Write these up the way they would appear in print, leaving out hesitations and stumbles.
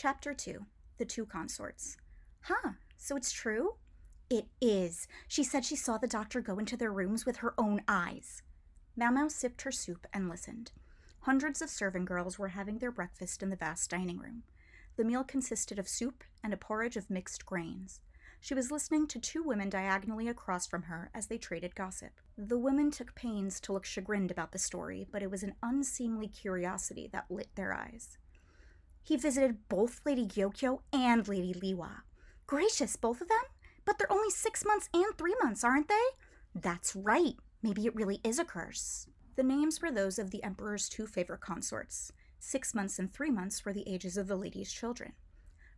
Chapter 2. The Two Consorts. Huh, so it's true? It is. She said she saw the doctor go into their rooms with her own eyes. Mau Mau sipped her soup and listened. Hundreds of serving girls were having their breakfast in the vast dining room. The meal consisted of soup and a porridge of mixed grains. She was listening to two women diagonally across from her as they traded gossip. The women took pains to look chagrined about the story, but it was an unseemly curiosity that lit their eyes. He visited both Lady Gyokyo and Lady Liwa. Gracious, both of them? But they're only 6 months and 3 months, aren't they? That's right. Maybe it really is a curse. The names were those of the Emperor's two favorite consorts. 6 months and 3 months were the ages of the lady's children.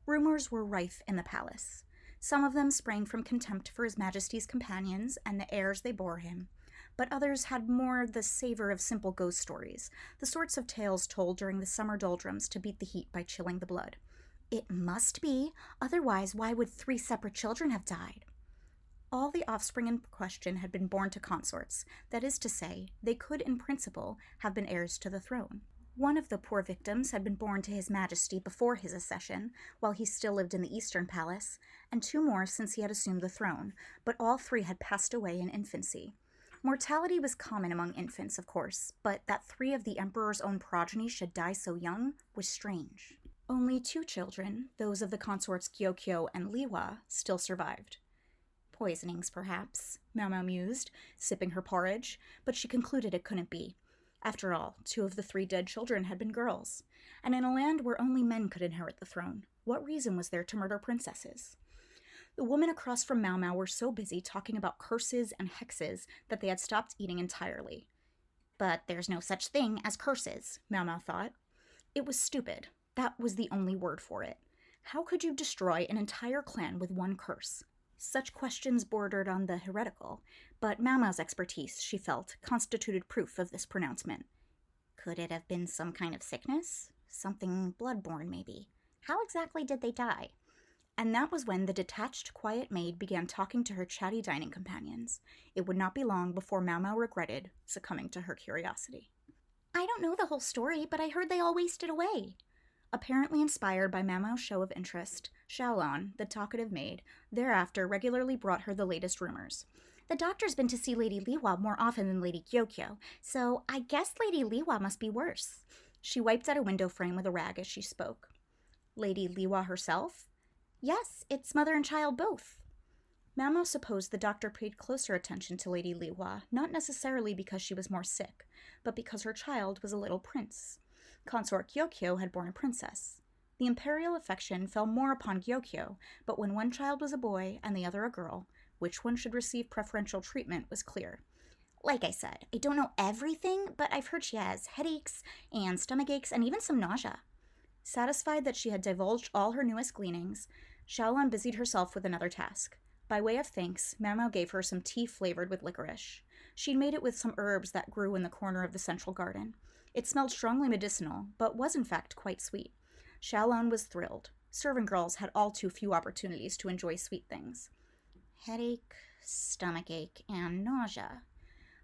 Rumors were rife in the palace. Some of them sprang from contempt for His Majesty's companions and the airs they bore him, but others had more the savor of simple ghost stories, the sorts of tales told during the summer doldrums to beat the heat by chilling the blood. It must be, otherwise why would 3 separate children have died? All the offspring in question had been born to consorts, that is to say, they could in principle have been heirs to the throne. One of the poor victims had been born to His Majesty before his accession, while he still lived in the Eastern Palace, and 2 more since he had assumed the throne, but all 3 had passed away in infancy. Mortality was common among infants, of course, but that 3 of the Emperor's own progeny should die so young was strange. Only 2 children, those of the consorts Gyokyo and Liwa, still survived. Poisonings, perhaps, Mau Mau mused, sipping her porridge, but she concluded it couldn't be. After all, 2 of the 3 dead children had been girls, and in a land where only men could inherit the throne, what reason was there to murder princesses? The women across from Mau Mau were so busy talking about curses and hexes that they had stopped eating entirely. But there's no such thing as curses, Mau Mau thought. It was stupid. That was the only word for it. How could you destroy an entire clan with one curse? Such questions bordered on the heretical, but Mau Mau's expertise, she felt, constituted proof of this pronouncement. Could it have been some kind of sickness? Something blood-borne, maybe. How exactly did they die? And that was when the detached, quiet maid began talking to her chatty dining companions. It would not be long before Mau Mau regretted succumbing to her curiosity. I don't know the whole story, but I heard they all wasted away. Apparently inspired by Mau Mau's show of interest, Xiaolon, the talkative maid, thereafter regularly brought her the latest rumors. The doctor's been to see Lady Liwa more often than Lady Gyokyo, so I guess Lady Liwa must be worse. She wiped at a window frame with a rag as she spoke. Lady Liwa herself? Yes, it's mother and child both. Mau Mau supposed the doctor paid closer attention to Lady Liwa, not necessarily because she was more sick, but because her child was a little prince. Consort Gyokyo had borne a princess. The imperial affection fell more upon Gyokyo, but when one child was a boy and the other a girl, which one should receive preferential treatment was clear. Like I said, I don't know everything, but I've heard she has headaches and stomach aches and even some nausea. Satisfied that she had divulged all her newest gleanings, Xiaolon busied herself with another task. By way of thanks, Mau Mau gave her some tea flavored with licorice. She'd made it with some herbs that grew in the corner of the central garden. It smelled strongly medicinal, but was in fact quite sweet. Xiaolon was thrilled. Servant girls had all too few opportunities to enjoy sweet things. Headache, stomachache, and nausea.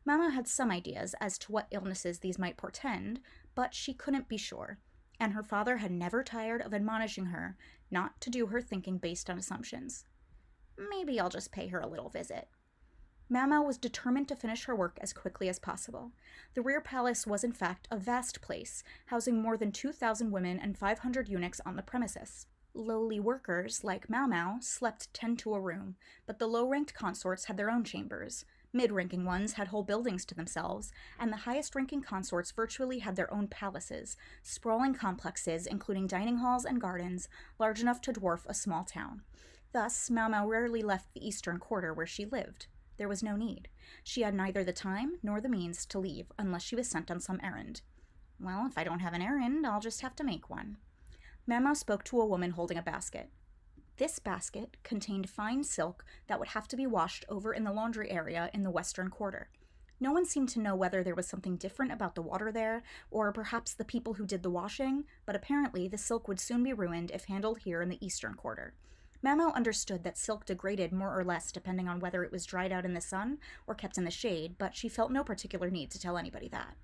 Mau Mau had some ideas as to what illnesses these might portend, but she couldn't be sure, and her father had never tired of admonishing her not to do her thinking based on assumptions. Maybe I'll just pay her a little visit. Mau Mau was determined to finish her work as quickly as possible. The rear palace was in fact a vast place, housing more than 2,000 women and 500 eunuchs on the premises. Lowly workers, like Mau Mau, slept 10 to a room, but the low-ranked consorts had their own chambers. Mid-ranking ones had whole buildings to themselves, and the highest-ranking consorts virtually had their own palaces, sprawling complexes including dining halls and gardens, large enough to dwarf a small town. Thus, Mau Mau rarely left the eastern quarter where she lived. There was no need. She had neither the time nor the means to leave unless she was sent on some errand. Well, if I don't have an errand, I'll just have to make one. Mau Mau spoke to a woman holding a basket. This basket contained fine silk that would have to be washed over in the laundry area in the western quarter. No one seemed to know whether there was something different about the water there, or perhaps the people who did the washing, but apparently the silk would soon be ruined if handled here in the eastern quarter. Mau Mau understood that silk degraded more or less depending on whether it was dried out in the sun or kept in the shade, but she felt no particular need to tell anybody that.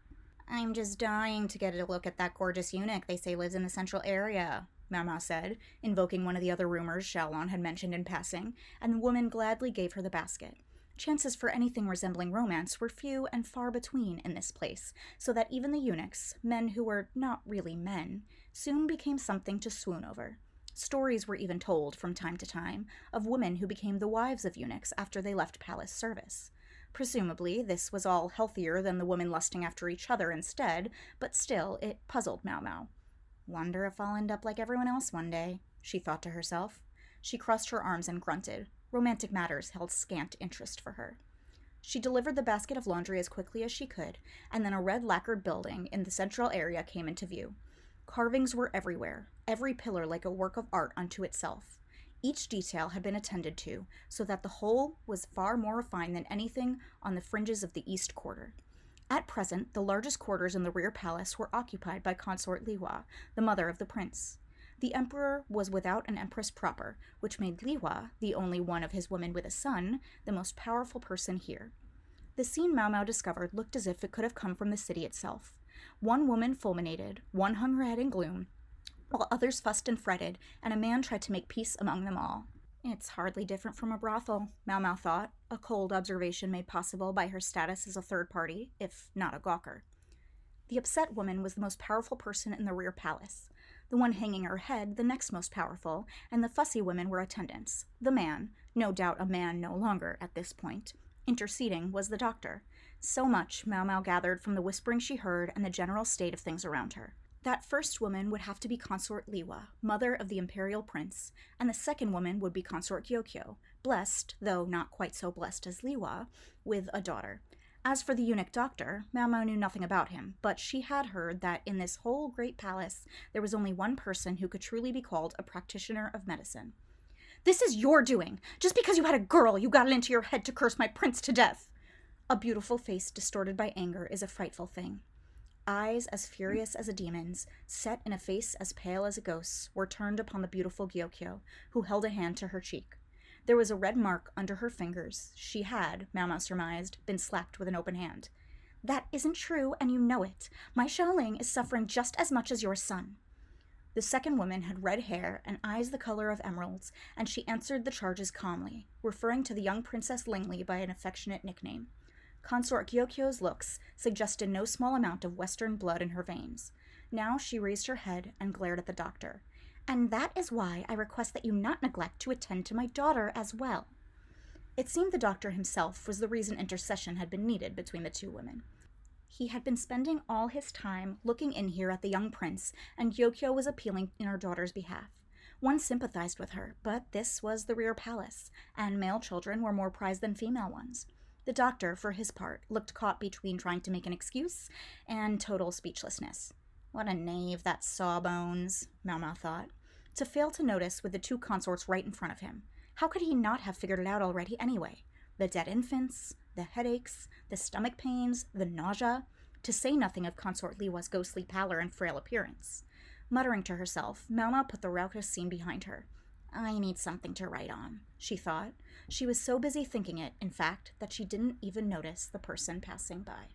I'm just dying to get a look at that gorgeous eunuch they say lives in the central area, Mao Mao said, invoking one of the other rumors Xiaolon had mentioned in passing, and the woman gladly gave her the basket. Chances for anything resembling romance were few and far between in this place, so that even the eunuchs, men who were not really men, soon became something to swoon over. Stories were even told, from time to time, of women who became the wives of eunuchs after they left palace service. Presumably, this was all healthier than the women lusting after each other instead, but still, it puzzled Mao Mao. Wonder if I'll end up like everyone else one day, she thought to herself. She crossed her arms and grunted. Romantic matters held scant interest for her. She delivered the basket of laundry as quickly as she could, and then a red lacquered building in the central area came into view. Carvings were everywhere, every pillar like a work of art unto itself. Each detail had been attended to, so that the whole was far more refined than anything on the fringes of the east quarter. At present, the largest quarters in the rear palace were occupied by Consort Lihua, the mother of the prince. The emperor was without an empress proper, which made Lihua, the only one of his women with a son, the most powerful person here. The scene Mao Mao discovered looked as if it could have come from the city itself. One woman fulminated, one hung her head in gloom, while others fussed and fretted, and a man tried to make peace among them all. It's hardly different from a brothel, Mao Mao thought, a cold observation made possible by her status as a third party, if not a gawker. The upset woman was the most powerful person in the rear palace, the one hanging her head the next most powerful, and the fussy women were attendants. The man, no doubt a man no longer at this point, interceding was the doctor. So much Mao Mao gathered from the whispering she heard and the general state of things around her. That first woman would have to be Consort Lihua, mother of the imperial prince, and the second woman would be Consort Gyokyo, blessed, though not quite so blessed as Lihua, with a daughter. As for the eunuch doctor, Mao Mao knew nothing about him, but she had heard that in this whole great palace there was only one person who could truly be called a practitioner of medicine. "This is your doing! Just because you had a girl, you got it into your head to curse my prince to death!" A beautiful face distorted by anger is a frightful thing. Eyes as furious as a demon's, set in a face as pale as a ghost's, were turned upon the beautiful Gyokyo, who held a hand to her cheek. There was a red mark under her fingers. She had, Mao Mao surmised, been slapped with an open hand. "That isn't true, and you know it. My Xiaoling is suffering just as much as your son." The second woman had red hair and eyes the color of emeralds, and she answered the charges calmly, referring to the young Princess Lingli by an affectionate nickname. Consort Gyokyo's looks suggested no small amount of Western blood in her veins. Now she raised her head and glared at the doctor. "And that is why I request that you not neglect to attend to my daughter as well." It seemed the doctor himself was the reason intercession had been needed between the two women. He had been spending all his time looking in here at the young prince, and Gyokyo was appealing in her daughter's behalf. One sympathized with her, but this was the rear palace, and male children were more prized than female ones. The doctor, for his part, looked caught between trying to make an excuse and total speechlessness. What a knave, that Sawbones, Mao Mao thought, to fail to notice with the two consorts right in front of him. How could he not have figured it out already anyway? The dead infants, the headaches, the stomach pains, the nausea, to say nothing of Consort Lihua's ghostly pallor and frail appearance. Muttering to herself, Mao Mao put the raucous scene behind her. "I need something to write on," she thought. She was so busy thinking it, in fact, that she didn't even notice the person passing by.